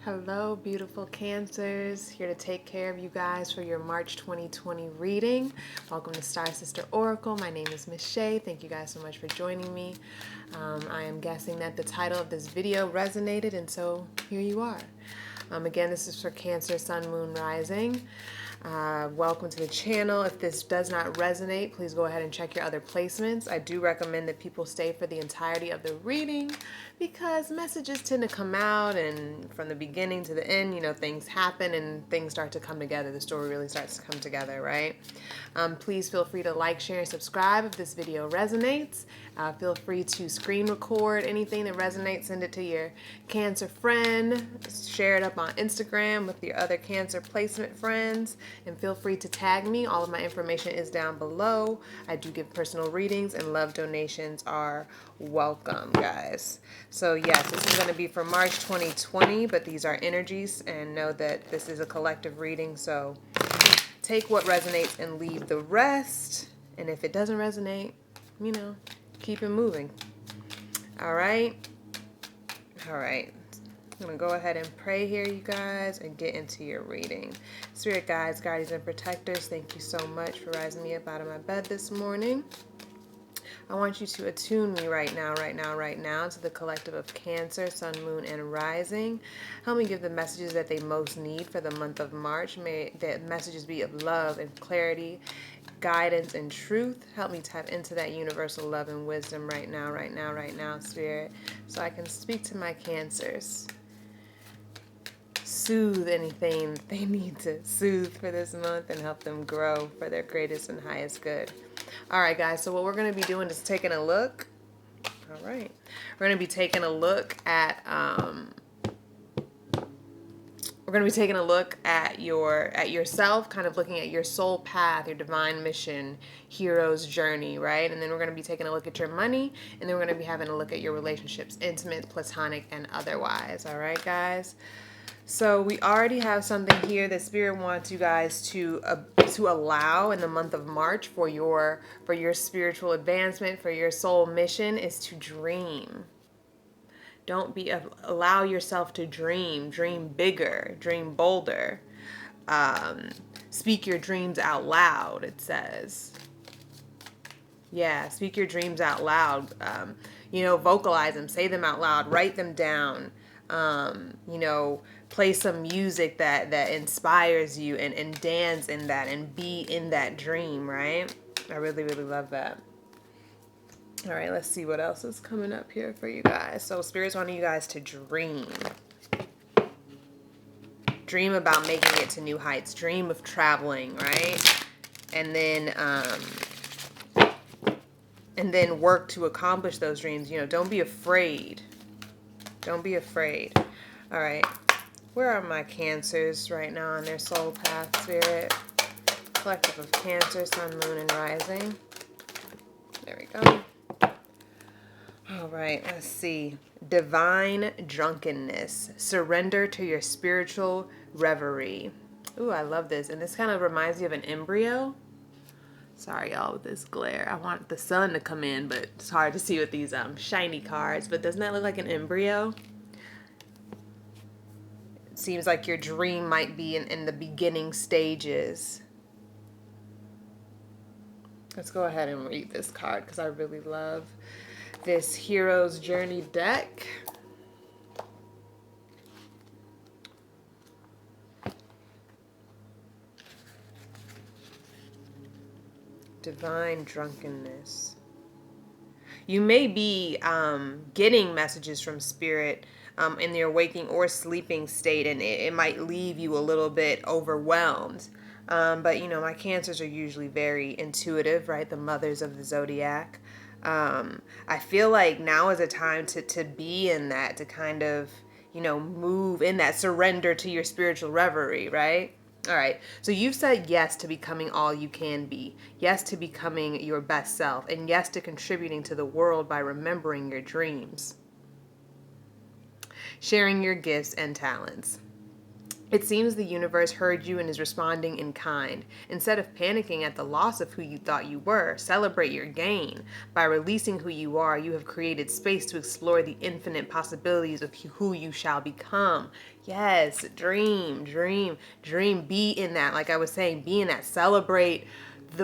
Hello, beautiful Cancers. Here to take care of you guys for your March 2020 reading. Welcome to Star Sister Oracle. My name is Miss Shay. Thank you guys so much for joining me. I am guessing that the title of this video resonated, and so here you are. Again, this is for Cancer, Sun, Moon, Rising. Welcome to the channel. If this does not resonate, please go ahead and check your other placements. I do recommend that people stay for the entirety of the reading because messages tend to come out, and from the beginning to the end, things happen and things start to come together. The story really starts to come together, right? Please feel free to like, share, and subscribe if this video resonates. Feel free to screen record anything that resonates. Send it to your Cancer friend. Share it up on Instagram with your other Cancer placement friends. And feel free to tag me. All of my information is down below. I do give personal readings, and love donations are welcome, guys. So yes, this is going to be for March 2020, but these are energies, and know that this is a collective reading. So take what resonates and leave the rest. And if it doesn't resonate, keep it moving. All right. I'm going to go ahead and pray here, you guys, and get into your reading. Spirit guides, guardians, and protectors, thank you so much for rising me up out of my bed this morning. I want you to attune me right now to the collective of Cancer, Sun, Moon, and Rising. Help me give the messages that they most need for the month of March. May the messages be of love and clarity, guidance and truth. Help me tap into that universal love and wisdom right now, Spirit, so I can speak to my Cancers. Soothe anything they need to soothe for this month and help them grow for their greatest and highest good. All right, guys, so what we're going to be doing is taking a look. All right. We're going to be taking a look at yourself, kind of looking at your soul path, your divine mission, hero's journey, right? And then we're going to be taking a look at your money, and then we're going to be having a look at your relationships, intimate, platonic, and otherwise. All right, guys? So we already have something here that Spirit wants you guys to allow in the month of March for your spiritual advancement, for your soul mission, is to dream. Allow yourself to dream bigger, dream bolder. Speak your dreams out loud, it says. Yeah, speak your dreams out loud. Vocalize them, say them out loud, write them down. Play some music that inspires you, and dance in that and be in that dream, right? I really, really love that. All right, let's see what else is coming up here for you guys. So Spirit's wanting you guys to dream. Dream about making it to new heights. Dream of traveling, right? And then work to accomplish those dreams. Don't be afraid. Don't be afraid. All right. Where are my Cancers right now on their soul path, Spirit? Collective of Cancer, Sun, Moon, and Rising. There we go. All right, let's see. Divine drunkenness. Surrender to your spiritual reverie. Ooh, I love this. And this kind of reminds me of an embryo. Sorry, y'all, with this glare. I want the sun to come in, but it's hard to see with these shiny cards. But doesn't that look like an embryo? It seems like your dream might be in the beginning stages. Let's go ahead and read this card because I really love this Hero's Journey deck. Divine drunkenness. You may be getting messages from Spirit in your waking or sleeping state, and it might leave you a little bit overwhelmed. But my Cancers are usually very intuitive, right? The mothers of the zodiac. I feel like now is a time to be in that, to kind of, move in that, surrender to your spiritual reverie, right? All right, so you've said yes to becoming all you can be, yes to becoming your best self, and yes to contributing to the world by remembering your dreams, sharing your gifts and talents. It seems the universe heard you and is responding in kind. Instead of panicking at the loss of who you thought you were, celebrate your gain. By releasing who you are, you have created space to explore the infinite possibilities of who you shall become. Yes, dream, dream, dream. Be in that. Like I was saying, be in that. Celebrate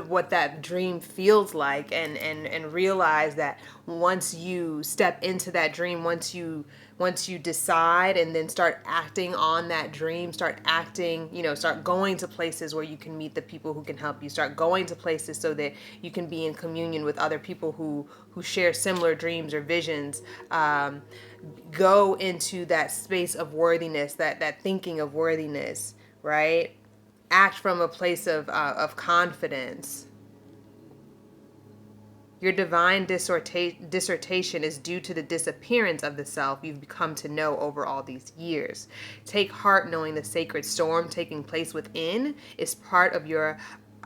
what that dream feels like, and realize that once you step into that dream, once you decide and then start acting on that dream, start acting, start going to places where you can meet the people who can help you, start going to places so that you can be in communion with other people who share similar dreams or visions. Go into that space of worthiness, that thinking of worthiness, right? Act from a place of confidence. Your divine dissertation is due to the disappearance of the self you've become to know over all these years. Take heart knowing the sacred storm taking place within is part of your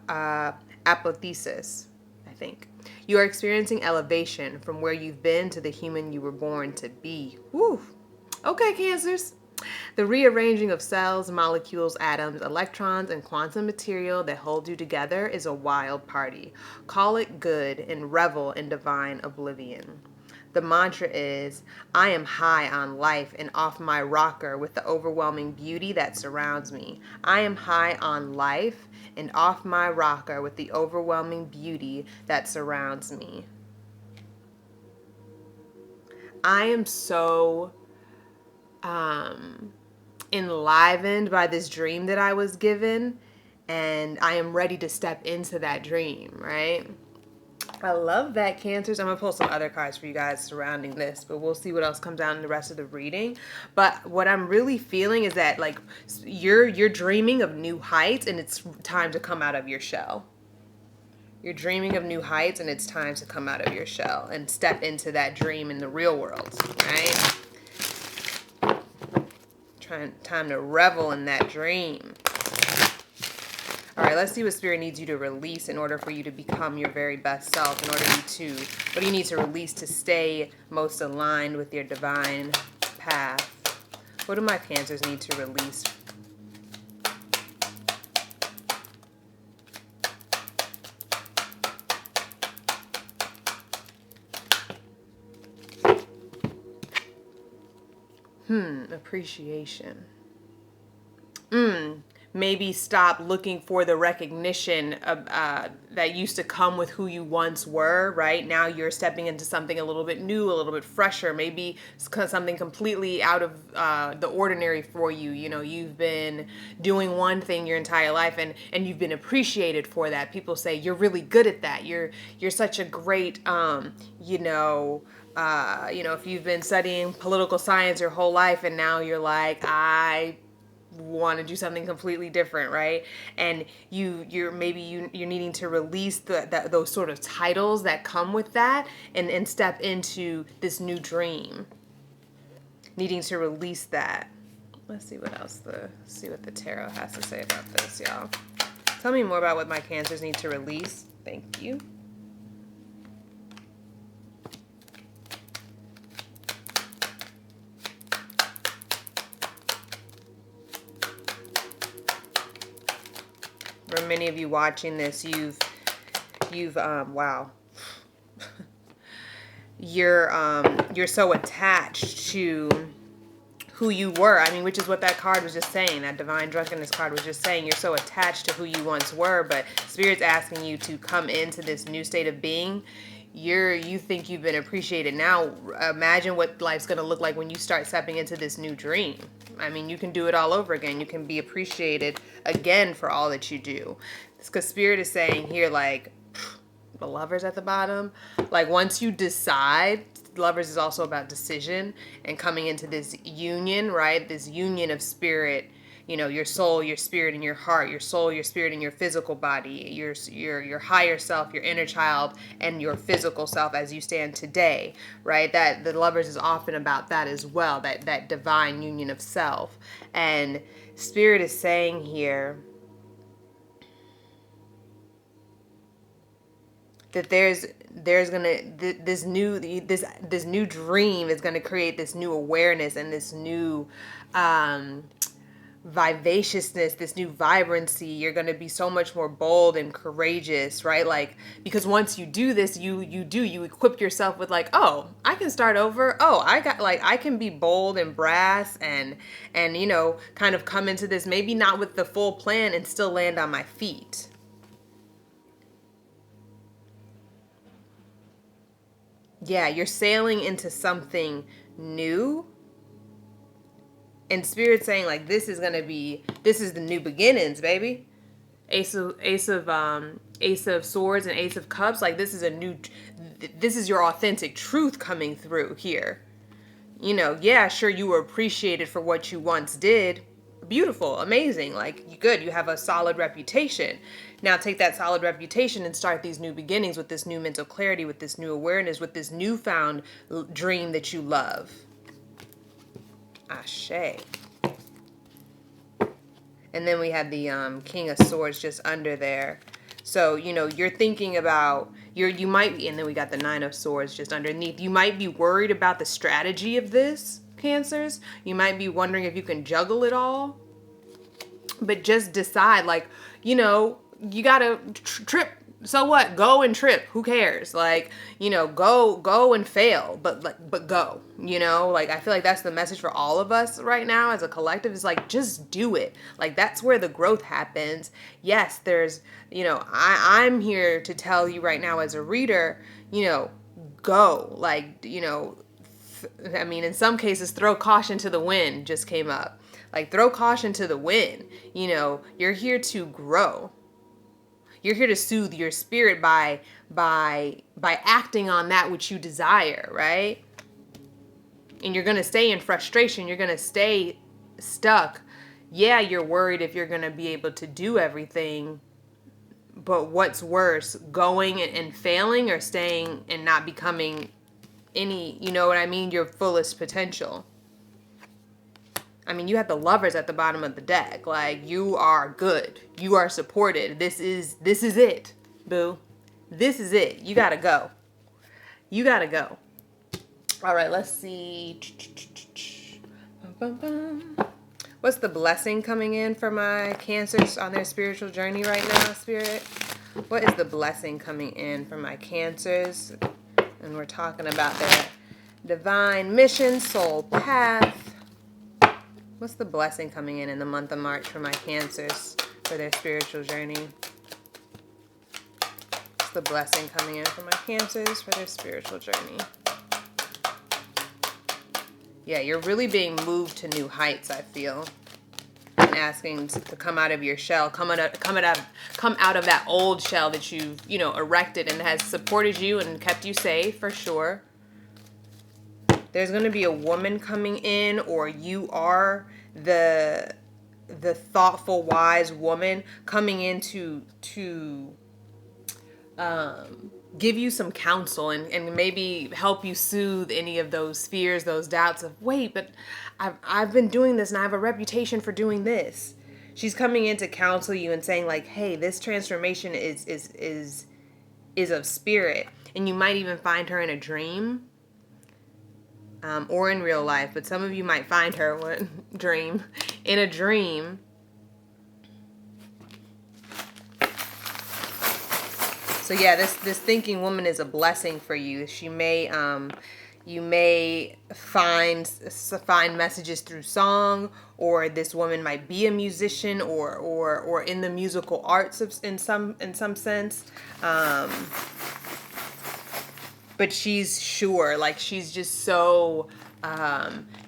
apotheosis, I think. You are experiencing elevation from where you've been to the human you were born to be. Woo! Okay, Cancers. The rearranging of cells, molecules, atoms, electrons, and quantum material that hold you together is a wild party. Call it good and revel in divine oblivion. The mantra is, I am high on life and off my rocker with the overwhelming beauty that surrounds me. I am high on life and off my rocker with the overwhelming beauty that surrounds me. I am so enlivened by this dream that I was given, and I am ready to step into that dream, right? I love that, Cancers. I'm gonna pull some other cards for you guys surrounding this, but we'll see what else comes out in the rest of the reading. But what I'm really feeling is that, like, you're dreaming of new heights, and it's time to come out of your shell. You're dreaming of new heights, and it's time to come out of your shell and step into that dream in the real world, right? Time to revel in that dream. All right, let's see what Spirit needs you to release in order for you to become your very best self. What do you need to release to stay most aligned with your divine path? What do my Cancers need to release? Appreciation. Maybe stop looking for the recognition that used to come with who you once were, right? Now you're stepping into something a little bit new, a little bit fresher, maybe something completely out of the ordinary for you. You've been doing one thing your entire life, and you've been appreciated for that. People say, you're really good at that. You're such a great, if you've been studying political science your whole life and now you're like, I want to do something completely different, right? And you're needing to release those sort of titles that come with that, and step into this new dream. Needing to release that. Let's see what else see what the tarot has to say about this, y'all. Tell me more about what my Cancers need to release. Thank you. For many of you watching this, you've wow. You're so attached to who you were. I mean, which is what that card was just saying. That divine drunkenness card was just saying. You're so attached to who you once were, but Spirit's asking you to come into this new state of being. You think you've been appreciated. Now imagine what life's going to look like when you start stepping into this new dream. I mean, you can do it all over again. You can be appreciated again for all that you do. Because Spirit is saying here, like, the Lovers at the bottom, like, once you decide, Lovers is also about decision and coming into this union, right? This union of spirit, your soul, your spirit, and your heart, your soul, your spirit, and your physical body, your higher self, your inner child, and your physical self as you stand today, right? That the Lovers is often about that as well, that divine union of self. And Spirit is saying here that there's gonna this new dream is gonna create this new awareness and this new vivaciousness, this new vibrancy. You're going to be so much more bold and courageous, right? Like, because once you do this, you equip yourself with like, oh, I can start over. Oh, I can be bold and brass and kind of come into this, maybe not with the full plan, and still land on my feet. Yeah, you're sailing into something new. And Spirit saying like, this is the new beginnings, baby. Ace of Swords and Ace of Cups. Like, this is your authentic truth coming through here. Yeah, sure, you were appreciated for what you once did. Beautiful, amazing, like, good, you have a solid reputation. Now take that solid reputation and start these new beginnings with this new mental clarity, with this new awareness, with this newfound dream that you love. Ashe. And then we have the King of Swords just under there. So, you're thinking about, you might be, and then we got the Nine of Swords just underneath. You might be worried about the strategy of this, Cancers. You might be wondering if you can juggle it all. But just decide, like, you gotta trip. So what? Go and trip. Who cares? Like, go and fail, but go, like, I feel like that's the message for all of us right now as a collective, is like, just do it. Like, that's where the growth happens. Yes, there's, I'm here to tell you right now as a reader, go, like, I mean, in some cases, throw caution to the wind just came up. Like, throw caution to the wind. You're here to grow. You're here to soothe your spirit by acting on that which you desire, right? And you're going to stay in frustration. You're going to stay stuck. Yeah, you're worried if you're going to be able to do everything. But what's worse, going and failing, or staying and not becoming any, your fullest potential? I mean, you have the Lovers at the bottom of the deck. Like, you are good. You are supported. This is it, boo. This is it. You gotta go. You gotta go. All right, let's see. What's the blessing coming in for my Cancers on their spiritual journey right now, Spirit? What is the blessing coming in for my Cancers? And we're talking about their divine mission, soul path. What's the blessing coming in the month of March for my Cancers for their spiritual journey? What's the blessing coming in for my Cancers for their spiritual journey? Yeah, you're really being moved to new heights, I feel. And asking to come out of your shell, come out of that old shell that you've, erected and has supported you and kept you safe, for sure. There's going to be a woman coming in, or you are the thoughtful, wise woman coming in to give you some counsel and maybe help you soothe any of those fears, those doubts of, wait, but I've been doing this and I have a reputation for doing this. She's coming in to counsel you and saying like, hey, this transformation is of spirit. And you might even find her in a dream. Or in real life, but some of you might find her in a dream. So yeah, this thinking woman is a blessing for you. She may, you may find messages through song, or this woman might be a musician or in the musical arts in some sense. But she's sure, like, she's just so,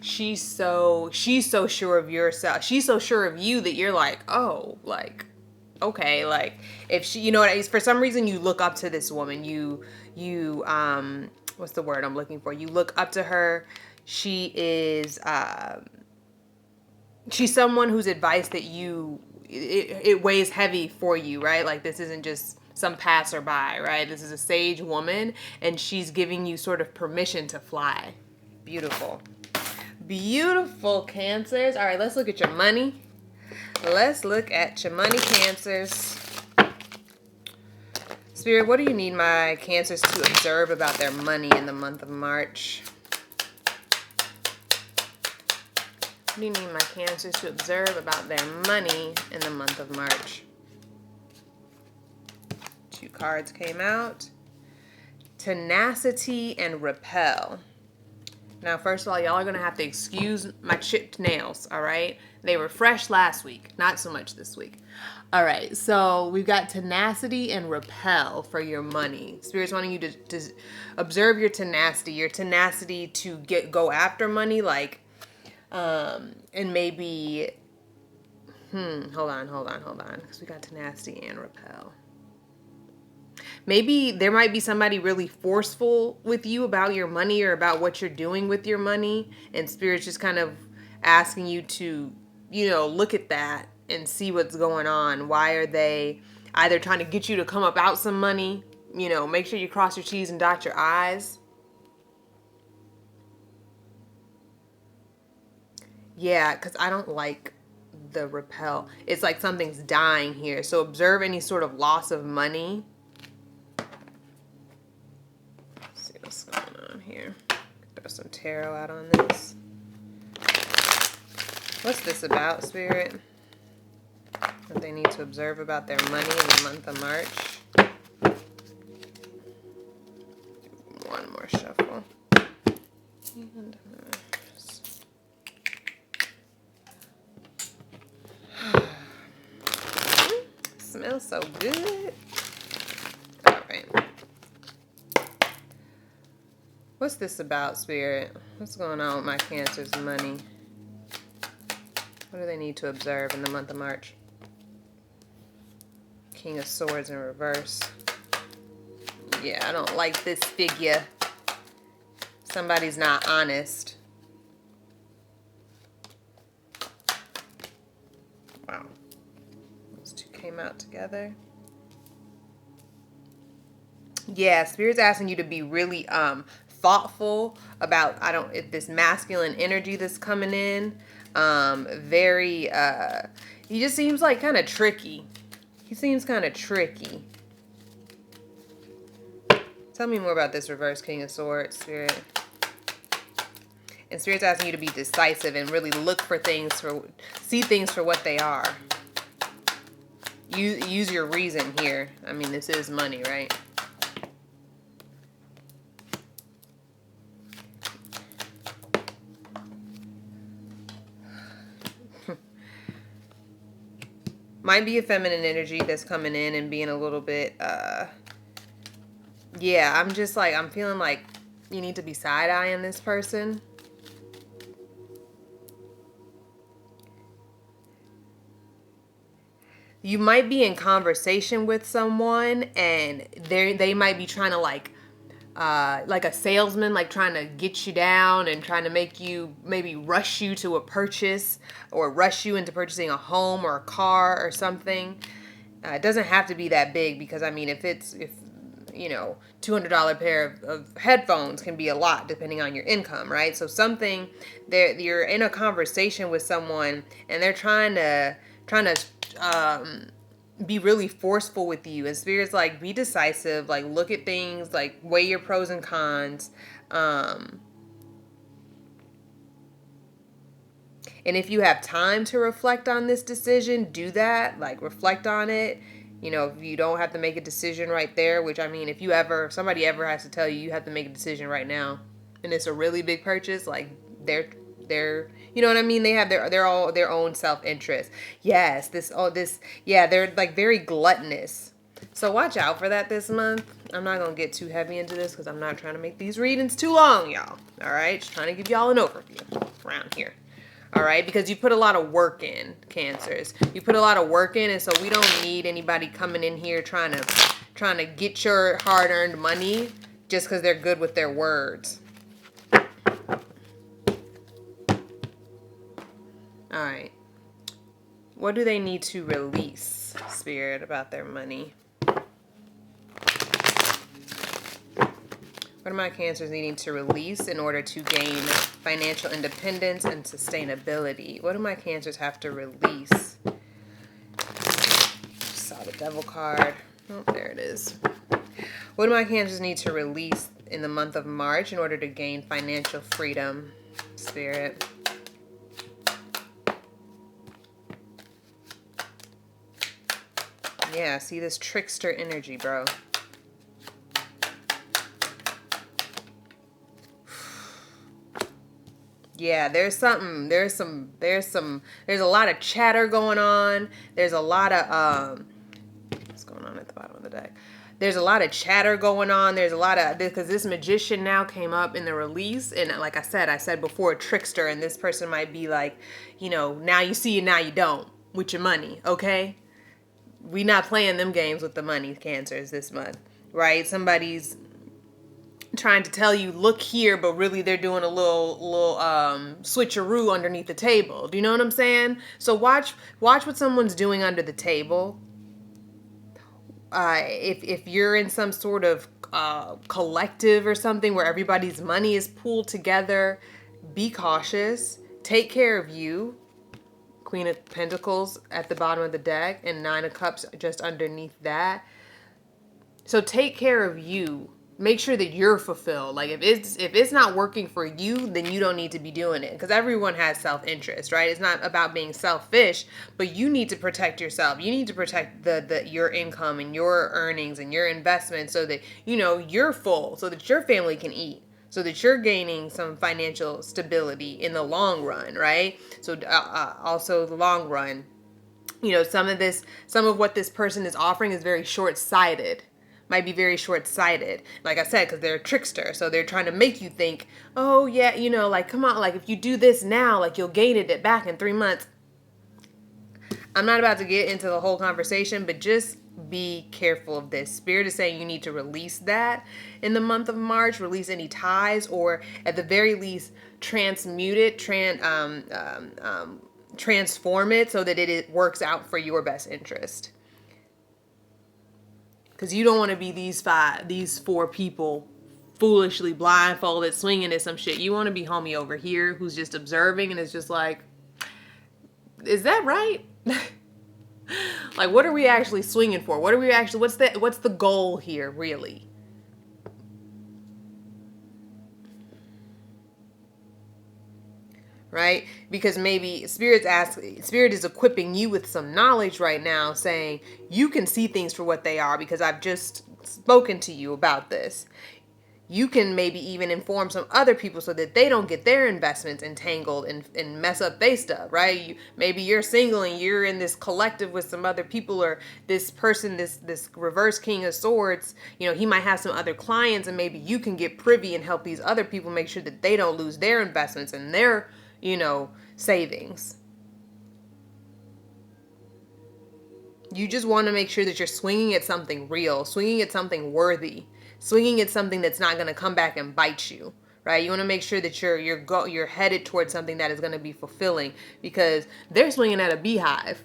she's so sure of yourself. She's so sure of you that you're like, oh, like, okay, like, if she, for some reason you look up to this woman, you, what's the word I'm looking for? You look up to her. She is, she's someone whose advice that it weighs heavy for you, right? Like, this isn't just some passerby, right? This is a sage woman, and she's giving you sort of permission to fly. Beautiful. Beautiful, Cancers. All right, let's look at your money. Let's look at your money, Cancers. Spirit, what do you need my Cancers to observe about their money in the month of March? What do you need my Cancers to observe about their money in the month of March? 2 cards came out. Tenacity and repel. Now, first of all, y'all are going to have to excuse my chipped nails, all right? They were fresh last week, not so much this week. All right, so we've got tenacity and repel for your money. Spirit's wanting you to observe your tenacity to go after money, like, and maybe, hold on, because we got tenacity and repel. Maybe there might be somebody really forceful with you about your money or about what you're doing with your money, and Spirit's just kind of asking you to, look at that and see what's going on. Why are they either trying to get you to come up out some money? Make sure you cross your T's and dot your I's. Yeah, because I don't like the repel. It's like something's dying here. So observe any sort of loss of money. What's going on here? Throw some tarot out on this. What's this about, Spirit? What they need to observe about their money in the month of March. One more shuffle. And smells so good. All right. What's this about, Spirit? What's going on with my Cancer's money? What do they need to observe in the month of March? King of Swords in reverse. Yeah, I don't like this figure. Somebody's not honest. Wow. Those two came out together. Yeah, Spirit's asking you to be really thoughtful about this masculine energy that's coming in. He just seems like kind of tricky. He seems kind of tricky. Tell me more about this reverse King of Swords, Spirit. And Spirit's asking you to be decisive and really look for things, see things for what they are. Use your reason here. I mean, this is money, right? Might be a feminine energy that's coming in and being a little bit, yeah, I'm feeling like you need to be side-eyeing this person. You might be in conversation with someone and they might be trying to like a salesman, like trying to get you down and trying to make you, maybe rush you to a purchase or rush you into purchasing a home or a car or something. It doesn't have to be that big, because I mean, if $200 pair of headphones can be a lot depending on your income, right? So you're in a conversation with someone and they're trying to be really forceful with you, and Spirit's like, be decisive, like look at things, like weigh your pros and cons, and if you have time to reflect on this decision, do that, like reflect on it. If you don't have to make a decision right there, which I mean, if somebody ever has to tell you have to make a decision right now and it's a really big purchase, like they're you know what I mean? They have their own self-interest. Yes, they're like very gluttonous. So watch out for that this month. I'm not going to get too heavy into this because I'm not trying to make these readings too long, y'all. All right? Just trying to give y'all an overview around here. All right? Because you put a lot of work in, Cancers. You put a lot of work in, and so we don't need anybody coming in here trying to get your hard-earned money just because they're good with their words. All right. What do they need to release, Spirit, about their money? What are my Cancers needing to release in order to gain financial independence and sustainability? What do my Cancers have to release? Saw the Devil card. Oh, there it is. What do my Cancers need to release in the month of March in order to gain financial freedom, Spirit? Yeah, see this trickster energy, bro. Yeah, there's a lot of chatter going on. There's a lot of, what's going on at the bottom of the deck? There's a lot of chatter going on. There's a lot of, because this magician now came up in the release. And like I said before, a trickster. And this person might be like, you know, now you see it, now you don't with your money, okay? We not playing them games with the money, Cancers, this month, right? Somebody's trying to tell you, look here, but really they're doing a little switcheroo underneath the table. Do you know what I'm saying? So watch what someone's doing under the table. If you're in some sort of collective or something where everybody's money is pooled together, be cautious. Take care of you. Queen of Pentacles at the bottom of the deck and Nine of Cups just underneath that. So take care of you. Make sure that you're fulfilled. Like if it's not working for you, then you don't need to be doing it, because everyone has self-interest, right? It's not about being selfish, but you need to protect yourself. You need to protect your income and your earnings and your investments so that, you know, you're full, so that your family can eat, so that you're gaining some financial stability in the long run, right? So also the long run, you know, some of what this person is offering is very short-sighted. Might be very short-sighted, like I said, because they're a trickster. So they're trying to make you think, oh yeah, you know, like, come on, like if you do this now, like you'll gain it back in 3 months. I'm not about to get into the whole conversation, but just be careful of this. Spirit is saying you need to release that in the month of March, release any ties, or at the very least transmute it, transform it so that it works out for your best interest. Because you don't want to be these four people foolishly blindfolded swinging at some shit. You want to be homie over here who's just observing and is just like, is that right? Like, what are we actually swinging for? What's the goal here, really? Right? Because maybe Spirit is equipping you with some knowledge right now, saying you can see things for what they are because I've just spoken to you about this. You can maybe even inform some other people so that they don't get their investments entangled and mess up their stuff, right? Maybe you're single and you're in this collective with some other people, or this person, this reverse King of Swords, you know, he might have some other clients, and maybe you can get privy and help these other people make sure that they don't lose their investments and their, you know, savings. You just want to make sure that you're swinging at something real, swinging at something worthy, swinging at something that's not going to come back and bite you, right? You want to make sure that you're headed towards something that is going to be fulfilling, because they're swinging at a beehive.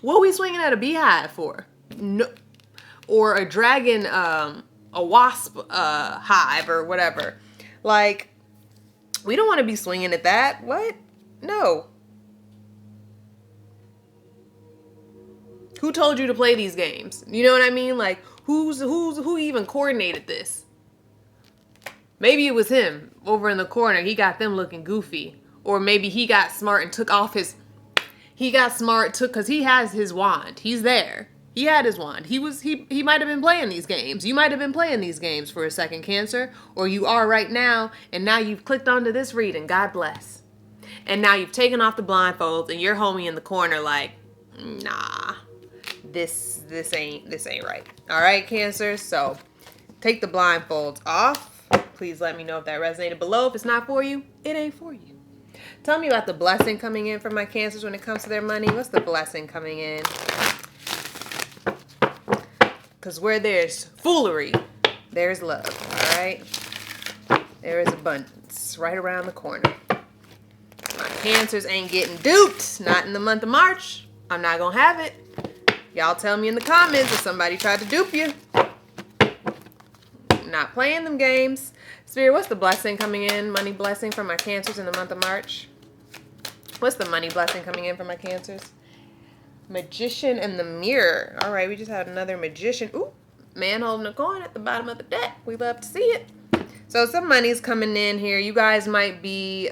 What are we swinging at a beehive for? No, or a dragon, a wasp hive or whatever. Like, we don't want to be swinging at that. What? No. Who told you to play these games? You know what I mean? Like, who even coordinated this? Maybe it was him over in the corner. He got them looking goofy. Or maybe he got smart and took off because he has his wand. He's there. He had his wand. He might have been playing these games. You might have been playing these games for a second, Cancer. Or you are right now, and now you've clicked onto this reading. God bless. And now you've taken off the blindfolds and you're homie in the corner like, nah. This ain't right. All right, Cancer. So take the blindfolds off. Please let me know if that resonated below. If it's not for you, it ain't for you. Tell me about the blessing coming in for my Cancers when it comes to their money. What's the blessing coming in? Because where there's foolery, there's love. All right. There is abundance right around the corner. My Cancers ain't getting duped. Not in the month of March. I'm not gonna have it. Y'all tell me in the comments if somebody tried to dupe you. Not playing them games. Spirit, what's the blessing coming in? Money blessing for my Cancers in the month of March. What's the money blessing coming in for my Cancers? Magician and the Mirror. All right, we just had another magician. Ooh, man holding a coin at the bottom of the deck. We love to see it. So some money's coming in here. You guys might be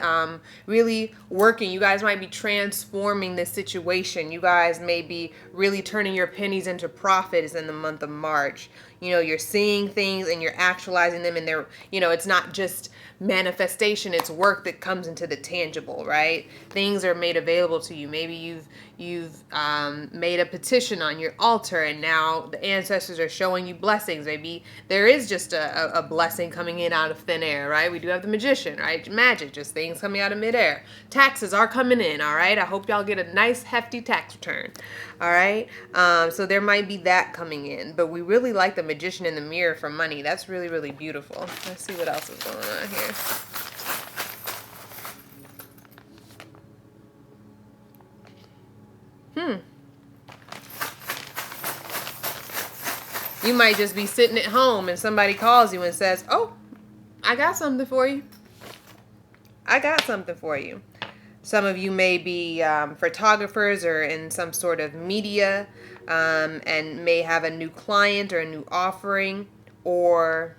really working. You guys might be transforming this situation. You guys may be really turning your pennies into profits in the month of March. You know, you're seeing things and you're actualizing them, and they're, you know, it's not just manifestation, it's work that comes into the tangible, right? Things are made available to you. Maybe you've made a petition on your altar, and now the ancestors are showing you blessings. Maybe there is just a blessing coming in out of thin air, right? We do have the magician, right? Magic, just things coming out of midair. Taxes are coming in, all right? I hope y'all get a nice hefty tax return, all right? So there might be that coming in, but we really like the magician in the mirror for money. That's really, really beautiful. Let's see what else is going on here. You might just be sitting at home and somebody calls you and says, "Oh, I got something for you. I got something for you." Some of you may be photographers or in some sort of media, and may have a new client or a new offering, or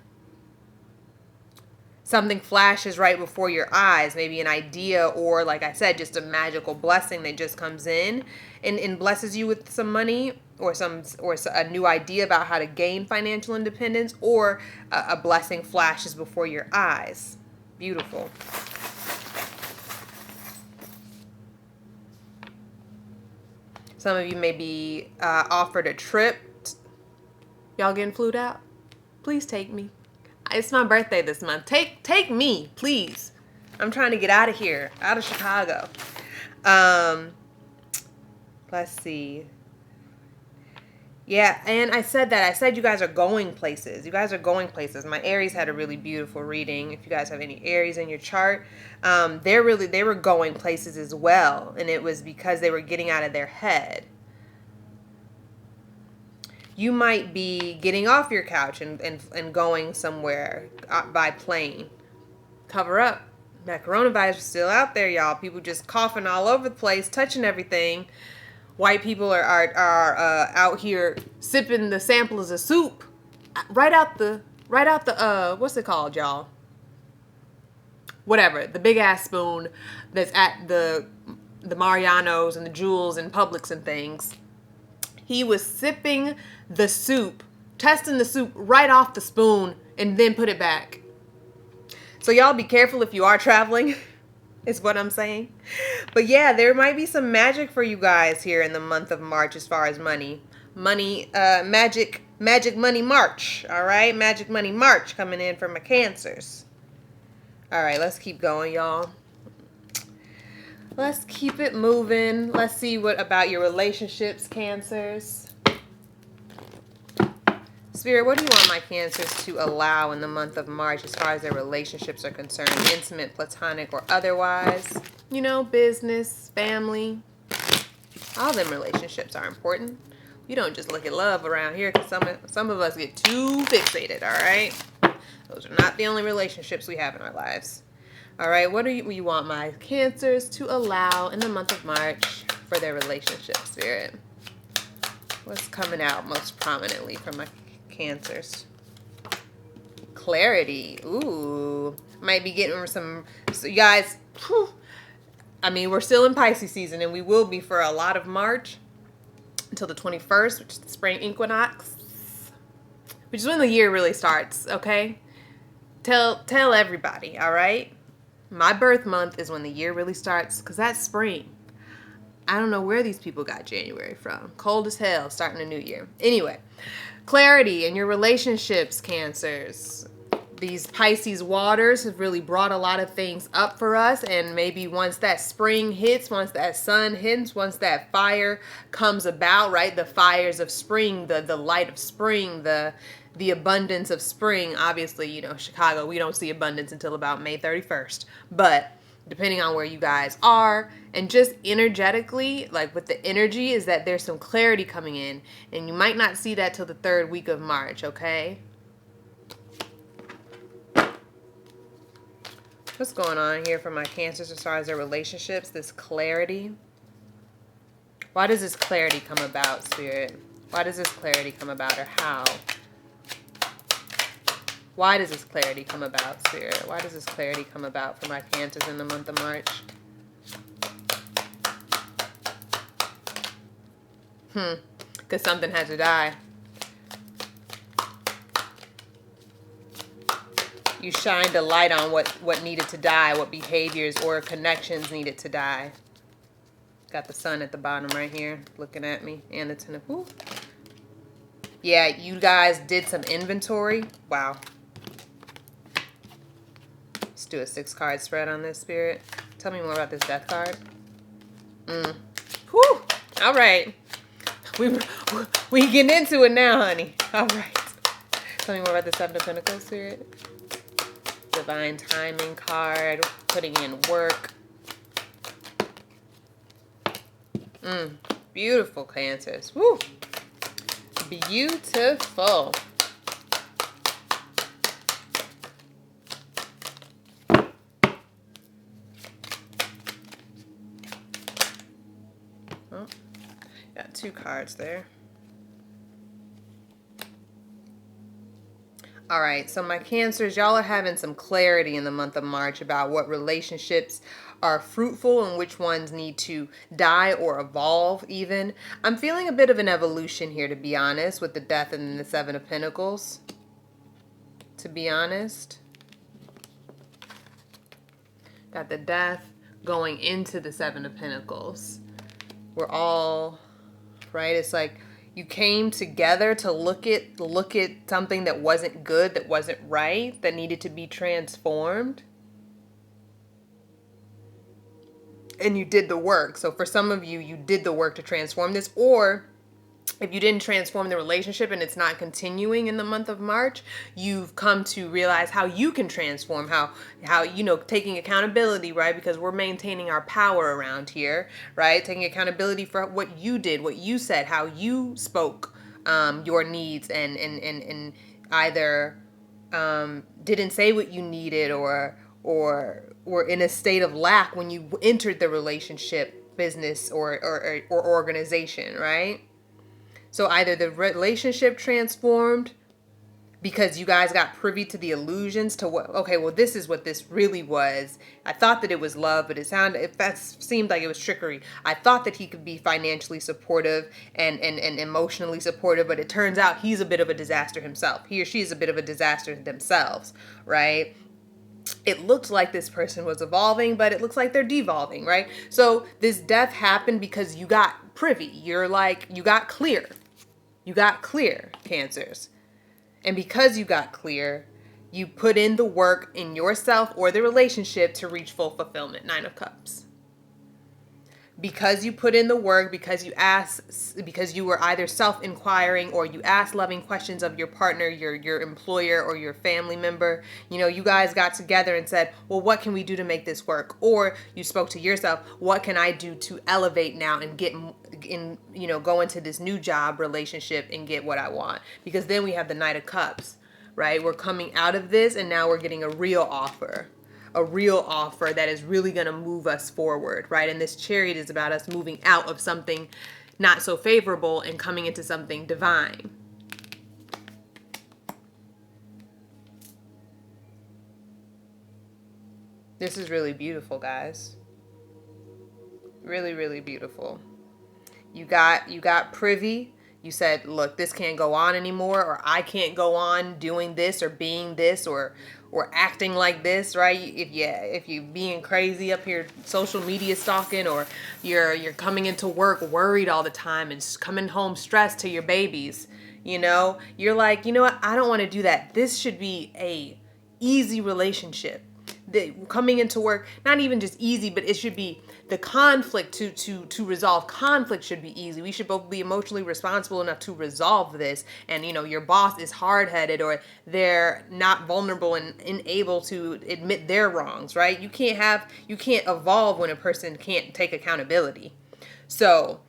something flashes right before your eyes, maybe an idea, or like I said, just a magical blessing that just comes in and blesses you with some money, or a new idea about how to gain financial independence, or a blessing flashes before your eyes. Beautiful. Some of you may be offered a trip. Y'all getting flued out? Please take me. It's my birthday this month. Take me, please. I'm trying to get out of here, out of Chicago. Let's see. Yeah, and I said that. I said you guys are going places. You guys are going places. My Aries had a really beautiful reading. If you guys have any Aries in your chart, they were going places as well, and it was because they were getting out of their head. You might be getting off your couch and going somewhere by plane. Cover up. That coronavirus is still out there, y'all. People just coughing all over the place, touching everything. White people are out here sipping the samples of soup right out the what's it called, y'all? Whatever, the big ass spoon that's at the Marianos and the Jewels and Publix and things. He was sipping the soup, testing the soup right off the spoon, and then put it back. So y'all be careful if you are traveling, is what I'm saying. But yeah, there might be some magic for you guys here in the month of March as far as money. Magic money March, all right? Magic money March coming in for my Cancers. All right, let's keep going, y'all. Let's keep it moving. Let's see what about your relationships, Cancers. Spirit, what do you want my Cancers to allow in the month of March as far as their relationships are concerned? Intimate, platonic, or otherwise? You know, business, family. All them relationships are important. You don't just look at love around here, because some of us get too fixated, all right? Those are not the only relationships we have in our lives. All right, what do you want my Cancers to allow in the month of March for their relationship, Spirit? What's coming out most prominently from my Cancers? Clarity. Ooh, might be getting some. So you guys, whew, I mean, we're still in Pisces season, and we will be for a lot of March until the 21st, which is the spring equinox, which is when the year really starts. Okay, tell everybody. All right. My birth month is when the year really starts, because that's spring. I don't know where these people got January from. Cold as hell, starting a new year. Anyway, clarity in your relationships, Cancers. These Pisces waters have really brought a lot of things up for us, and maybe once that spring hits, once that sun hits, once that fire comes about, right? The fires of spring, the light of spring, the abundance of spring. Obviously, you know, Chicago, we don't see abundance until about May 31st. But depending on where you guys are, and just energetically, like with the energy, is that there's some clarity coming in. And you might not see that till the 3rd week of March, okay? What's going on here for my Cancers as far as their relationships? This clarity. Why does this clarity come about, Spirit? Why does this clarity come about, or how? Why does this clarity come about, Spirit? Why does this clarity come about for my Cancers in the month of March? Because something had to die. You shined a light on what needed to die, what behaviors or connections needed to die. Got the sun at the bottom right here looking at me, and the Ten of Ooh. Yeah, you guys did some inventory. Wow. Let's do a 6-card spread on this, Spirit. Tell me more about this Death card. Whew. All right. We getting into it now, honey. All right. Tell me more about the 7 of Pentacles, Spirit. Divine timing card. Putting in work. Beautiful, Cancers. Woo. Beautiful. Oh, got 2 cards there. All right, so my Cancers, y'all are having some clarity in the month of March about what relationships are fruitful and which ones need to die or evolve even. I'm feeling a bit of an evolution here, to be honest, with the Death and the 7 of Pentacles. To be honest. Got the Death going into the 7 of Pentacles. We're all, right? It's like you came together to look at something that wasn't good, that wasn't right, that needed to be transformed. And you did the work. So for some of you, you did the work to transform this. Or if you didn't transform the relationship and it's not continuing in the month of March, you've come to realize how you can transform, how taking accountability, right? Because we're maintaining our power around here, right? Taking accountability for what you did, what you said, how you spoke your needs and either didn't say what you needed or were in a state of lack when you entered the relationship, business, or organization, right? So either the relationship transformed because you guys got privy to the illusions to what, okay, well, this is what this really was. I thought that it was love, but that seemed like it was trickery. I thought that he could be financially supportive and emotionally supportive, but it turns out he's a bit of a disaster himself. He or she is a bit of a disaster themselves, right? It looked like this person was evolving, but it looks like they're devolving, right? So this death happened because you got privy. You got clear. You got clear, Cancers. And because you got clear, you put in the work in yourself or the relationship to reach full fulfillment. 9 of Cups. Because you put in the work, because you were either self-inquiring or you asked loving questions of your partner, your employer, or your family member. You guys got together and said, well, what can we do to make this work? Or you spoke to yourself, what can I do to elevate now and go into this new job relationship and get what I want? Because then we have the Knight of Cups, right? We're coming out of this and now we're getting a real offer. A real offer that is really going to move us forward, right? And this Chariot is about us moving out of something not so favorable and coming into something divine. This is really beautiful, guys. Really, really beautiful. You got privy. You said, look, this can't go on anymore, or I can't go on doing this or being this or acting like this, right? If you're being crazy up here, social media stalking, or you're coming into work worried all the time and coming home stressed to your babies, you're like, what? I don't want to do that. This should be a easy relationship. Coming into work, not even just easy, but it should be the conflict to resolve conflict should be easy. We should both be emotionally responsible enough to resolve this. And your boss is hard-headed or they're not vulnerable and unable to admit their wrongs, right? You can't evolve when a person can't take accountability. So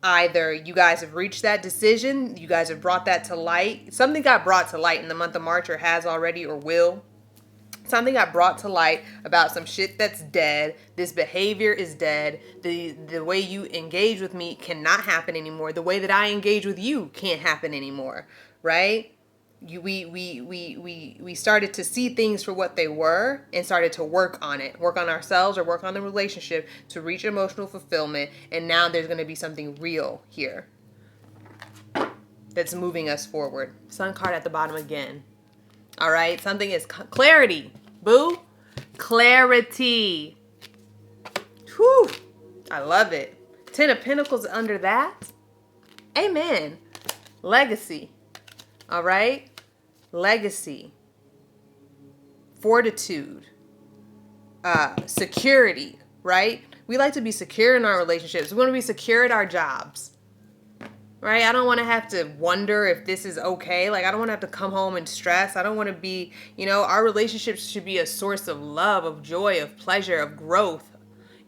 either you guys have reached that decision, you guys have brought that to light. Something got brought to light in the month of March, or has already, or will. Something got brought to light about some shit that's dead. This behavior is dead. The way you engage with me cannot happen anymore. The way that I engage with you can't happen anymore, right? we started to see things for what they were and started to work on it, work on ourselves or work on the relationship to reach emotional fulfillment. And now there's going to be something real here that's moving us forward. Sun card at the bottom again. All right. Something is clarity. Boo. Clarity. Whew. I love it. 10 of Pentacles under that. Amen. Legacy. All right. Legacy. Fortitude. Security. Right? We like to be secure in our relationships. We want to be secure at our jobs. Right? I don't want to have to wonder if this is okay. Like, I don't want to have to come home and stress. I don't want to be, our relationships should be a source of love, of joy, of pleasure, of growth,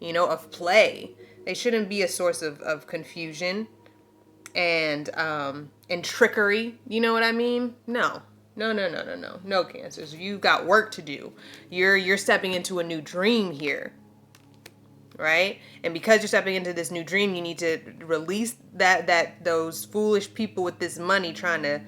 of play. They shouldn't be a source of confusion and trickery. You know what I mean? No, Cancers. You've got work to do. You're stepping into a new dream here. Right? And because you're stepping into this new dream, you need to release those foolish people with this money trying to,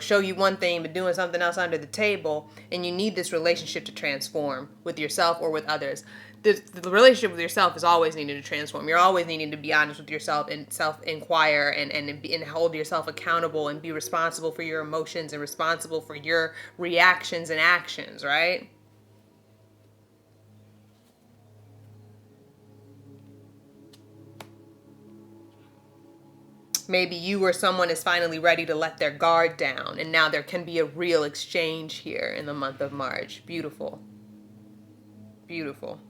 show you one thing but doing something else under the table. And you need this relationship to transform with yourself or with others. The relationship with yourself is always needing to transform. You're always needing to be honest with yourself and self-inquire and hold yourself accountable and be responsible for your emotions and responsible for your reactions and actions, right? Maybe you or someone is finally ready to let their guard down, and now there can be a real exchange here in the month of March. Beautiful. Beautiful.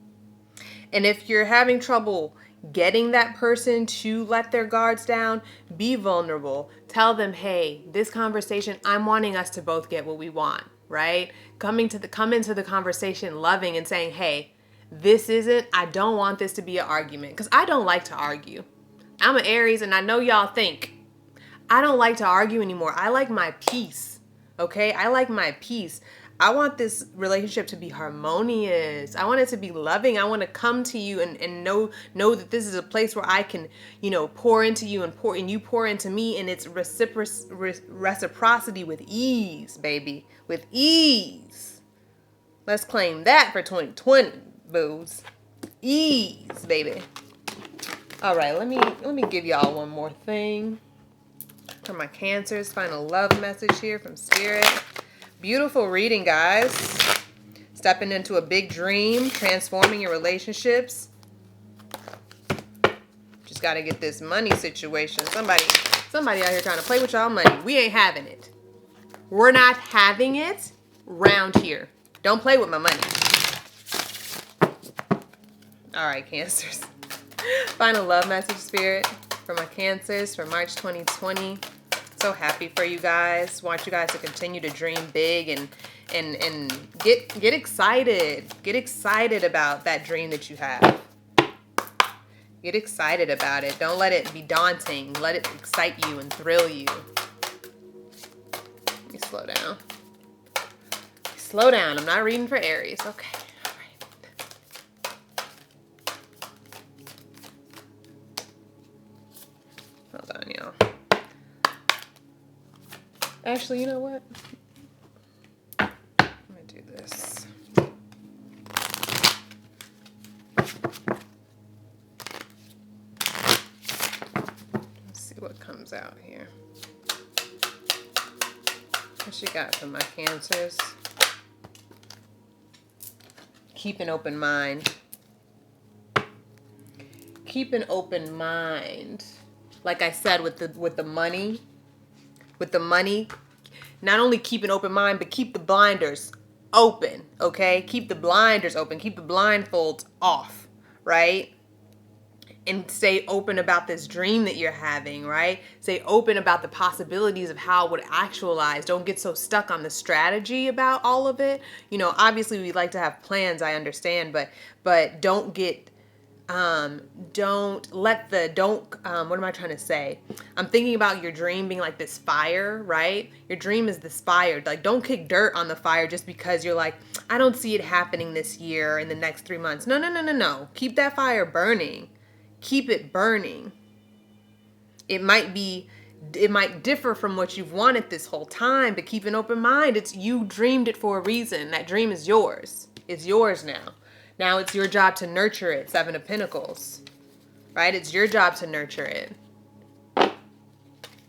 And if you're having trouble getting that person to let their guards down, be vulnerable. Tell them, hey, this conversation, I'm wanting us to both get what we want, right? Come into the conversation loving and saying, hey, I don't want this to be an argument, because I don't like to argue. I'm an Aries, and I know y'all think I don't like to argue anymore. I like my peace. Okay? I like my peace. I want this relationship to be harmonious. I want it to be loving. I want to come to you and know that this is a place where I can, pour into you and you pour into me, and it's reciprocity with ease, baby. With ease. Let's claim that for 2020, boos. Ease, baby. All right, let me give y'all one more thing for my Cancers. Final love message here from Spirit. Beautiful reading, guys. Stepping into a big dream, transforming your relationships. Just got to get this money situation. Somebody out here trying to play with y'all money. We ain't having it. We're not having it round here. Don't play with my money. All right, Cancers. Final love message, Spirit, for my Cancers for March 2020. So happy for you guys. Want you guys to continue to dream big and get excited. Get excited about that dream that you have. Get excited about it. Don't let it be daunting. Let it excite you and thrill you. Let me slow down. Slow down. I'm not reading for Aries. Okay. Hold on, y'all. Actually, you know what? I'm gonna do this. Let's see what comes out here. What you got for my Cancers? Keep an open mind. Keep an open mind. Like I said, with the money, not only keep an open mind, but keep the blinders open, okay? Keep the blinders open. Keep the blindfolds off, right? And stay open about this dream that you're having, right? Stay open about the possibilities of how it would actualize. Don't get so stuck on the strategy about all of it. Obviously we like to have plans, I understand, but don't get... what am I trying to say? I'm thinking about your dream being like this fire, right? Your dream is this fire. Like, don't kick dirt on the fire just because you're like, I don't see it happening this year in the next 3 months. No. Keep that fire burning. Keep it burning. It might be it might differ from what you've wanted this whole time, but keep an open mind. You dreamed it for a reason. That dream is yours. It's yours now. Now it's your job to nurture it. Seven of Pentacles, right? It's your job to nurture it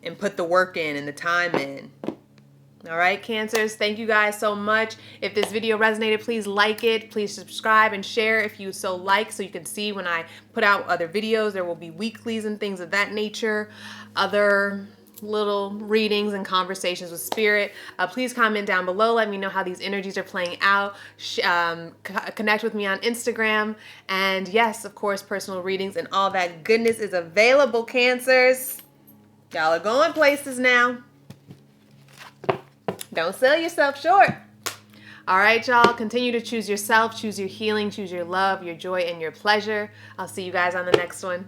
and put the work in and the time in. All right, Cancers, thank you guys so much. If this video resonated, please like it. Please subscribe and share if you so like, so you can see when I put out other videos. There will be weeklies and things of that nature, other little readings and conversations with spirit. Please comment down below. Let me know how these energies are playing out. Connect with me on Instagram. And yes, of course, personal readings and all that goodness is available, Cancers. Y'all are going places now. Don't sell yourself short. All right, y'all. Continue to choose yourself, choose your healing, choose your love, your joy, and your pleasure. I'll see you guys on the next one.